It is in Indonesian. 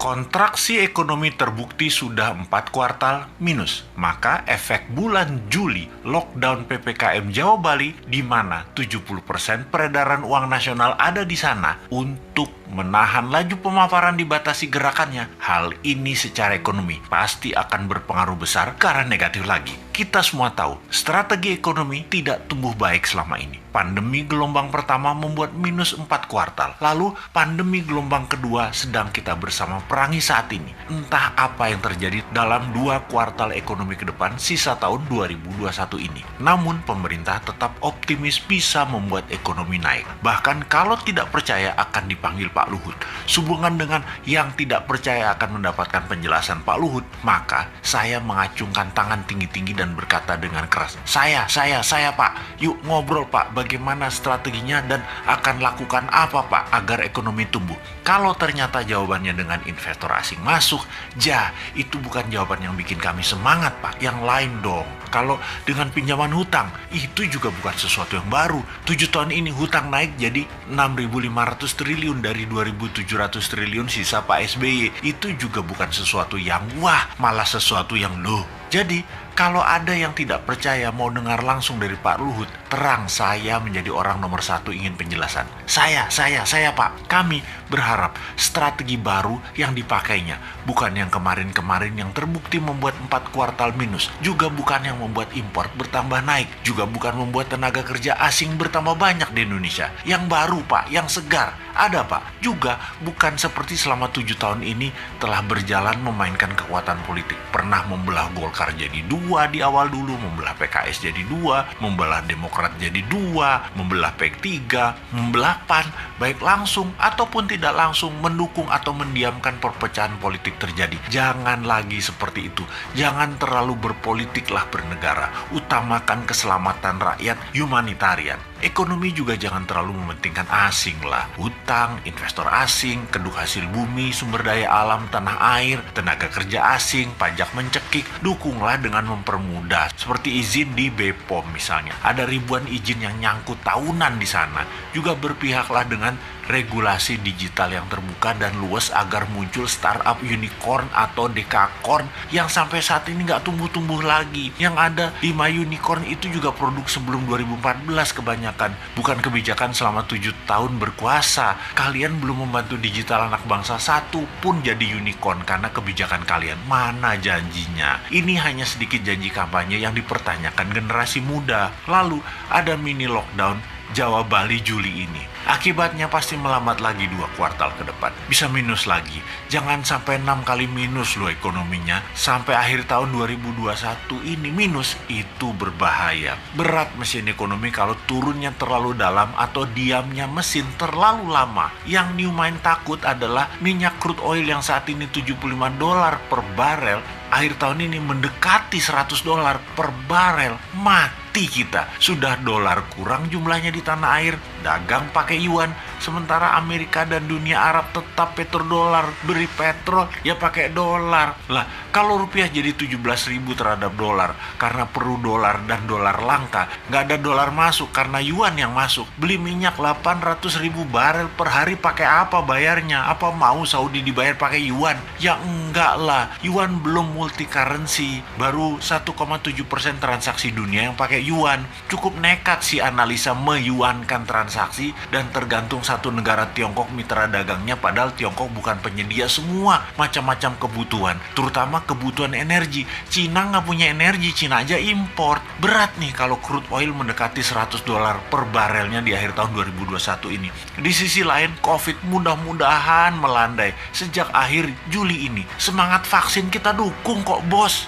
Kontraksi ekonomi terbukti sudah 4 kuartal minus. Maka efek bulan Juli lockdown PPKM Jawa Bali di mana 70% peredaran uang nasional ada di sana untuk menahan laju pemaparan dibatasi gerakannya. Hal ini secara ekonomi pasti akan berpengaruh besar ke arah negatif lagi. Kita semua tahu, strategi ekonomi tidak tumbuh baik selama ini. Pandemi gelombang pertama membuat minus 4 kuartal. Lalu pandemi gelombang kedua sedang kita bersama perangi saat ini. Entah apa yang terjadi dalam 2 kuartal ekonomi ke depan sisa tahun 2021 ini. Namun pemerintah tetap optimis bisa membuat ekonomi naik. Bahkan kalau tidak percaya akan dipanggil Pak Luhut. Sehubungan dengan yang tidak percaya akan mendapatkan penjelasan Pak Luhut, maka saya mengacungkan tangan tinggi-tinggi dan berkata dengan keras, Saya Pak, yuk ngobrol Pak, bagaimana strateginya dan akan lakukan apa Pak agar ekonomi tumbuh. Kalau ternyata jawabannya dengan investor asing masuk, itu bukan jawaban yang bikin kami semangat Pak, yang lain dong. Kalau dengan pinjaman hutang, itu juga bukan sesuatu yang baru. 7 tahun ini hutang naik jadi 6.500 triliun dari 2.700 triliun sisa Pak SBY. Itu juga bukan sesuatu yang wah, malah sesuatu yang loh. Jadi, kalau ada yang tidak percaya mau dengar langsung dari Pak Luhut, terang saya menjadi orang nomor 1 ingin penjelasan. Saya Pak, kami berharap strategi baru yang dipakainya, bukan yang kemarin-kemarin yang terbukti membuat 4 kuartal minus, juga bukan yang membuat impor bertambah naik, juga bukan membuat tenaga kerja asing bertambah banyak di Indonesia. Yang baru Pak, yang segar, ada Pak. Juga bukan seperti selama 7 tahun ini telah berjalan memainkan kekuatan politik, pernah membelah Golkar jadi 2 di awal dulu, membelah PKS jadi 2, membelah Demokrat jadi 2, membelah P3, membelah PAN, baik langsung ataupun tidak langsung mendukung atau mendiamkan perpecahan politik terjadi. Jangan lagi seperti itu. Jangan terlalu berpolitiklah bernegara. Utamakan keselamatan rakyat, humanitarian. Ekonomi juga jangan terlalu mementingkan asing lah. Hutang, investor asing, kedua hasil bumi, sumber daya alam, tanah air, tenaga kerja asing, pajak mencekik. Dukunglah dengan mempermudah. Seperti izin di BPOM misalnya. Ada ribuan izin yang nyangkut tahunan di sana. Juga berpihaklah dengan regulasi digital yang terbuka dan luas agar muncul startup unicorn atau dekakorn yang sampai saat ini nggak tumbuh-tumbuh lagi. Yang ada 5 unicorn itu juga produk sebelum 2014 kebanyakan. Bukan kebijakan selama 7 tahun berkuasa. Kalian belum membantu digital anak bangsa satu pun jadi unicorn karena kebijakan kalian. Mana janjinya? Ini hanya sedikit janji kampanye yang dipertanyakan generasi muda. Lalu ada mini lockdown Jawa Bali Juli ini. Akibatnya pasti melambat lagi 2 kuartal ke depan. Bisa minus lagi. Jangan sampai 6 kali minus loh ekonominya. Sampai akhir tahun 2021 ini minus. Itu berbahaya. Berat mesin ekonomi kalau turunnya terlalu dalam atau diamnya mesin terlalu lama. Yang New Mind takut adalah minyak crude oil yang saat ini $75 per barel. Akhir tahun ini mendekati $100 per barel. Mati kita. Sudah dolar kurang jumlahnya di tanah air, dagang pakai yuan, sementara Amerika dan dunia Arab tetap petrodolar, beri petrol ya pakai dolar. Lah, kalau rupiah jadi 17.000 terhadap dolar karena perlu dolar dan dolar langka, nggak ada dolar masuk karena yuan yang masuk. Beli minyak 800.000 barel per hari pakai apa bayarnya? Apa mau Saudi dibayar pakai yuan? Ya enggak lah, yuan belum multi currency, baru 1,7% transaksi dunia yang pakai yuan. Cukup nekat sih analisa meyuankan transaksi dan tergantung satu negara Tiongkok mitra dagangnya, padahal Tiongkok bukan penyedia semua macam-macam kebutuhan, terutama kebutuhan energi. Cina nggak punya energi, Cina aja import. Berat nih kalau crude oil mendekati $100 per barelnya di akhir tahun 2021 ini. Di sisi lain, COVID mudah-mudahan melandai sejak akhir Juli ini. Semangat vaksin kita dukung kok bos.